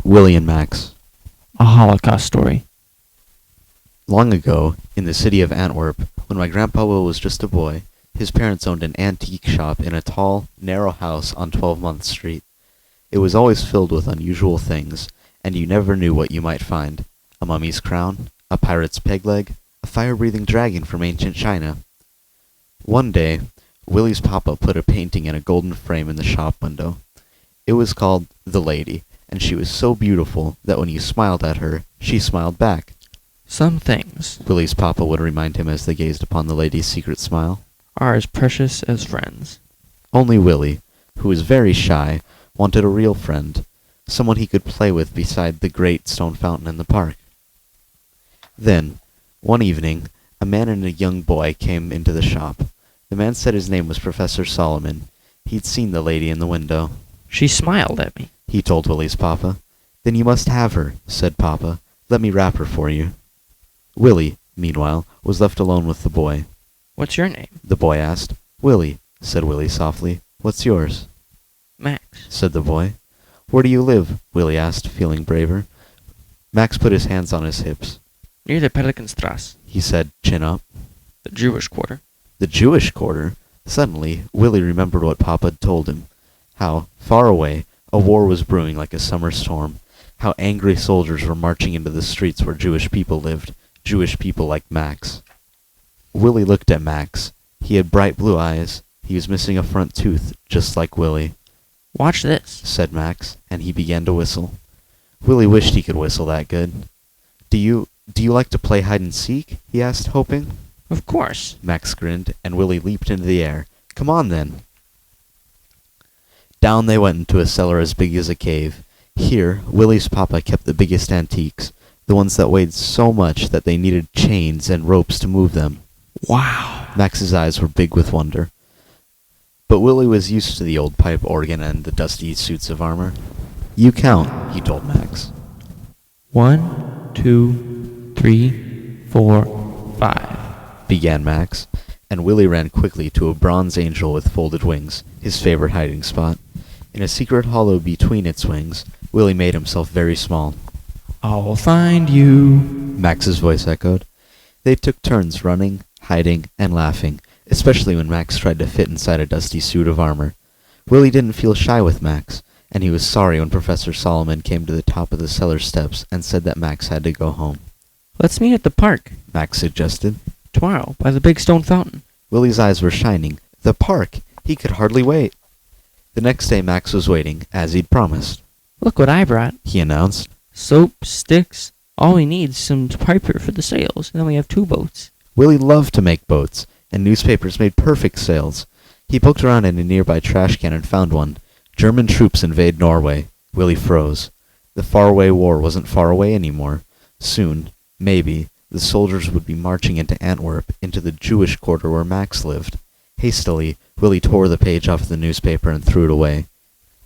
Willy and Max. A Holocaust story. Long ago, in the city of Antwerp, when my grandpa Will was just a boy, his parents owned an antique shop in a tall, narrow house on 12th Street. It was always filled with unusual things, and you never knew what you might find. A mummy's crown, a pirate's peg leg, a fire-breathing dragon from ancient China. One day, Willy's papa put a painting in a golden frame in the shop window. It was called The Lady, and she was so beautiful that when you smiled at her, she smiled back. Some things Willy's papa would remind him as they gazed upon the lady's secret smile. are as precious as friends. Only Willy, who was very shy, wanted a real friend, someone he could play with beside the great stone fountain in the park. Then, one evening, a man and a young boy came into the shop. The man said his name was Professor Solomon. He'd seen the lady in the window. She smiled at me. He told Willy's papa. Then you must have her, said papa. Let me wrap her for you. Willy, meanwhile, was left alone with the boy. What's your name? The boy asked. Willy, said Willy softly. What's yours? Max. Said the boy. Where do you live? Willy asked, feeling braver. Max put his hands on his hips. Near the Pelikanstrasse. He said, chin up. The Jewish quarter. The Jewish quarter? Suddenly, Willy remembered what Papa had told him. How, far away, a war was brewing like a summer storm. How angry soldiers were marching into the streets where Jewish people lived. Jewish people like Max. Willy looked at Max. He had bright blue eyes. He was missing a front tooth, just like Willy. Watch this, said Max, and he began to whistle. Willy wished he could whistle that good. Do you like to play hide-and-seek? He asked, hoping. Of course. Max grinned, and Willy leaped into the air. Come on, then. Down they went into a cellar as big as a cave. Here, Willy's papa kept the biggest antiques, the ones that weighed so much that they needed chains and ropes to move them. Wow. Max's eyes were big with wonder. But Willy was used to the old pipe organ and the dusty suits of armor. You count, he told Max. 1, 2, 3, 4, 5, began Max, and Willy ran quickly to a bronze angel with folded wings, his favorite hiding spot. In a secret hollow between its wings, Willy made himself very small. I'll find you, Max's voice echoed. They took turns running, hiding, and laughing, especially when Max tried to fit inside a dusty suit of armor. Willy didn't feel shy with Max, and he was sorry when Professor Solomon came to the top of the cellar steps and said that Max had to go home. Let's meet at the park, Max suggested. Tomorrow, by the big stone fountain. Willy's eyes were shining. The park! He could hardly wait. The next day Max was waiting, as he'd promised. Look what I brought, he announced. Soap, sticks. All we need is some paper for the sails, and then we have 2 boats. Willy loved to make boats, and newspapers made perfect sails. He poked around in a nearby trash can and found one. German troops invade Norway. Willy froze. The faraway war wasn't far away anymore. Soon, maybe, the soldiers would be marching into Antwerp, into the Jewish quarter where Max lived. Hastily, Willy tore the page off the newspaper and threw it away.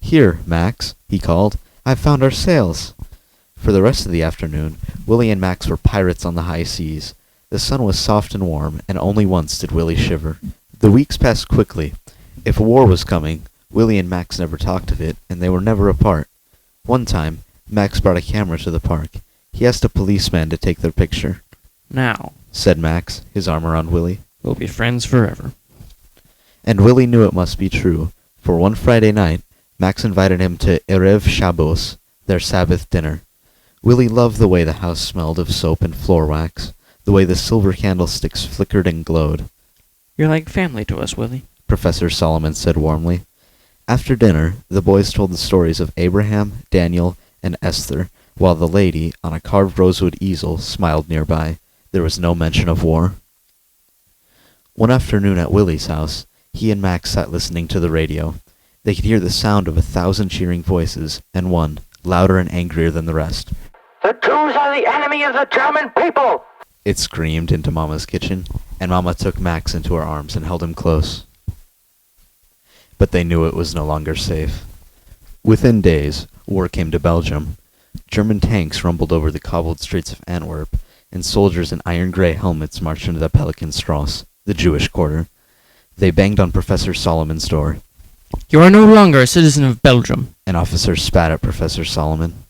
Here, Max, he called. I've found our sails. For the rest of the afternoon, Willy and Max were pirates on the high seas. The sun was soft and warm, and only once did Willy shiver. The weeks passed quickly. If a war was coming, Willy and Max never talked of it, and they were never apart. One time, Max brought a camera to the park. He asked a policeman to take their picture. Now, said Max, his arm around Willy. We'll be friends forever. And Willy knew it must be true, for one Friday night, Max invited him to Erev Shabbos, their Sabbath dinner. Willy loved the way the house smelled of soap and floor wax, the way the silver candlesticks flickered and glowed. You're like family to us, Willy, Professor Solomon said warmly. After dinner, the boys told the stories of Abraham, Daniel, and Esther, while the lady, on a carved rosewood easel, smiled nearby. There was no mention of war. One afternoon at Willy's house, he and Max sat listening to the radio. They could hear the sound of 1,000 cheering voices, and one, louder and angrier than the rest. The Jews are the enemy of the German people! It screamed into Mama's kitchen, and Mama took Max into her arms and held him close. But they knew it was no longer safe. Within days, war came to Belgium. German tanks rumbled over the cobbled streets of Antwerp, and soldiers in iron-gray helmets marched into the Pelikanstrasse, the Jewish quarter. They banged on Professor Solomon's door. You are no longer a citizen of Belgium. An officer spat at Professor Solomon.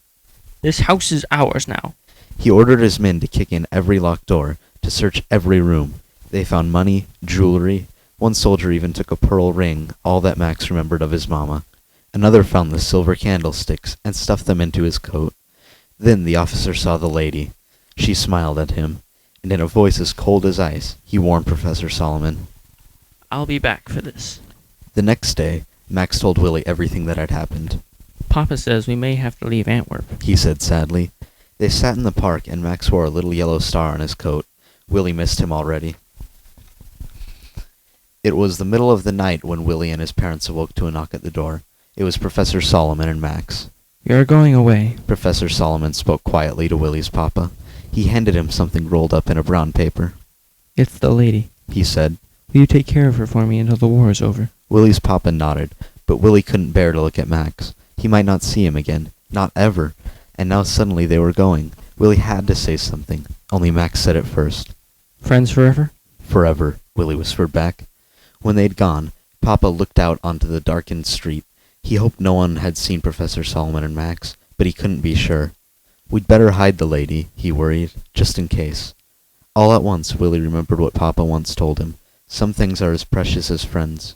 This house is ours now. He ordered his men to kick in every locked door, to search every room. They found money, jewelry. One soldier even took a pearl ring, all that Max remembered of his mama. Another found the silver candlesticks and stuffed them into his coat. Then the officer saw the lady. She smiled at him, and in a voice as cold as ice, he warned Professor Solomon. I'll be back for this. The next day, Max told Willy everything that had happened. Papa says we may have to leave Antwerp. He said sadly. They sat in the park, and Max wore a little yellow star on his coat. Willy missed him already. It was the middle of the night when Willy and his parents awoke to a knock at the door. It was Professor Solomon and Max. You're going away. Professor Solomon spoke quietly to Willy's papa. He handed him something rolled up in a brown paper. It's the lady, he said. Will you take care of her for me until the war is over? Willy's papa nodded, but Willy couldn't bear to look at Max. He might not see him again. Not ever. And now suddenly they were going. Willy had to say something. Only Max said it first. Friends forever? Forever, Willy whispered back. When they'd gone, Papa looked out onto the darkened street. He hoped no one had seen Professor Solomon and Max, but he couldn't be sure. We'd better hide the lady, he worried, just in case. All at once, Willy remembered what Papa once told him. Some things are as precious as friends.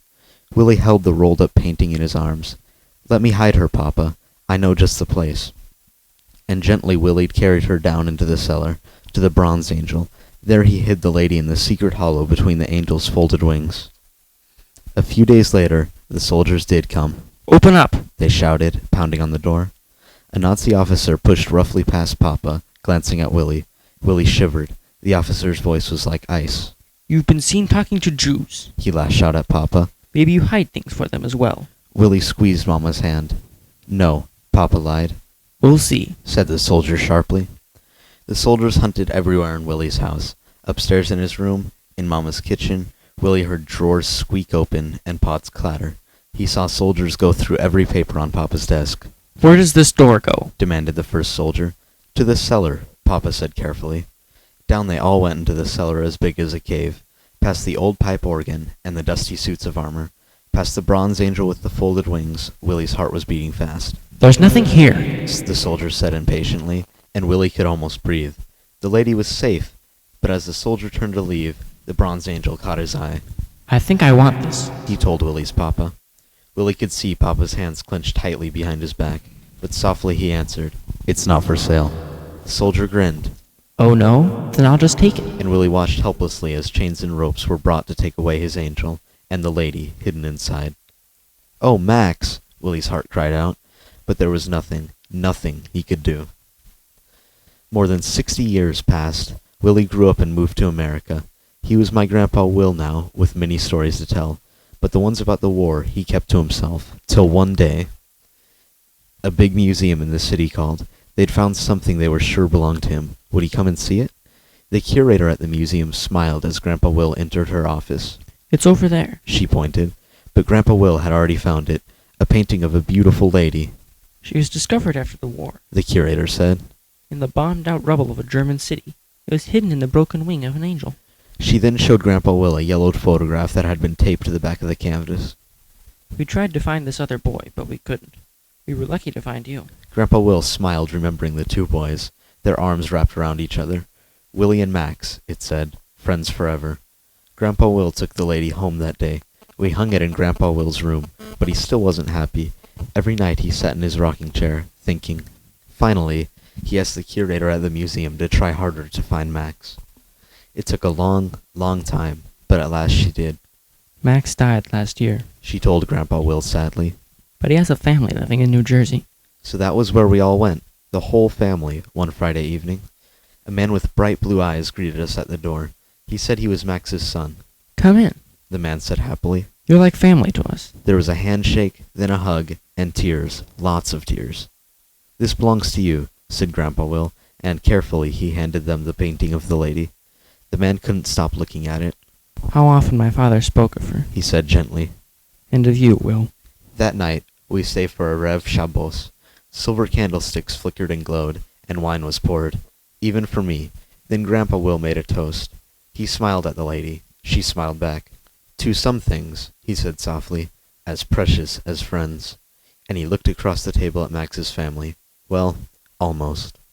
Willy held the rolled-up painting in his arms. Let me hide her, Papa. I know just the place. And gently Willy carried her down into the cellar, to the bronze angel. There he hid the lady in the secret hollow between the angel's folded wings. A few days later, the soldiers did come. Open up! They shouted, pounding on the door. A Nazi officer pushed roughly past Papa, glancing at Willy. Willy shivered. The officer's voice was like ice. You've been seen talking to Jews. He lashed out at Papa. Maybe you hide things for them as well. Willy squeezed Mama's hand. No, Papa lied. We'll see, said the soldier sharply. The soldiers hunted everywhere in Willy's house. Upstairs in his room, in Mama's kitchen, Willy heard drawers squeak open and pots clatter. He saw soldiers go through every paper on Papa's desk. Where does this door go? Demanded the first soldier. To the cellar, Papa said carefully. Down they all went into the cellar as big as a cave, past the old pipe organ and the dusty suits of armor, past the bronze angel with the folded wings. Willy's heart was beating fast. There's nothing here, the soldier said impatiently, and Willy could almost breathe. The lady was safe, but as the soldier turned to leave, the bronze angel caught his eye. I think I want this, he told Willy's papa. Willy could see Papa's hands clenched tightly behind his back, but softly he answered, It's not for sale. The soldier grinned. Oh no? Then I'll just take it. And Willy watched helplessly as chains and ropes were brought to take away his angel, and the lady hidden inside. Oh, Max! Willy's heart cried out, but there was nothing he could do. More than 60 years passed. Willy grew up and moved to America. He was my Grandpa Will now, with many stories to tell, but the ones about the war he kept to himself, till one day a big museum in the city called. They'd found something they were sure belonged to him. Would he come and see it? The curator at the museum smiled as Grandpa Will entered her office. It's over there, she pointed, but Grandpa Will had already found it, a painting of a beautiful lady. She was discovered after the war, the curator said. In the bombed-out rubble of a German city. It was hidden in the broken wing of an angel. She then showed Grandpa Will a yellowed photograph that had been taped to the back of the canvas. We tried to find this other boy, but we couldn't. We were lucky to find you. Grandpa Will smiled, remembering the two boys, their arms wrapped around each other. Willy and Max, it said, friends forever. Grandpa Will took the lady home that day. We hung it in Grandpa Will's room, but he still wasn't happy. Every night he sat in his rocking chair, thinking. Finally, he asked the curator at the museum to try harder to find Max. It took a long, long time, but at last she did. Max died last year, she told Grandpa Will sadly. But he has a family living in New Jersey. So that was where we all went, the whole family, one Friday evening. A man with bright blue eyes greeted us at the door. He said he was Max's son. Come in, the man said happily. You're like family to us. There was a handshake, then a hug, and tears, lots of tears. This belongs to you, said Grandpa Will, and carefully he handed them the painting of the lady. The man couldn't stop looking at it. How often my father spoke of her, he said gently. And of you, Will. That night, we stayed for a Rev Shabbos. Silver candlesticks flickered and glowed, and wine was poured, even for me. Then Grandpa Will made a toast. He smiled at the lady. She smiled back. To some things, he said softly, as precious as friends. And he looked across the table at Max's family. Well, Almost.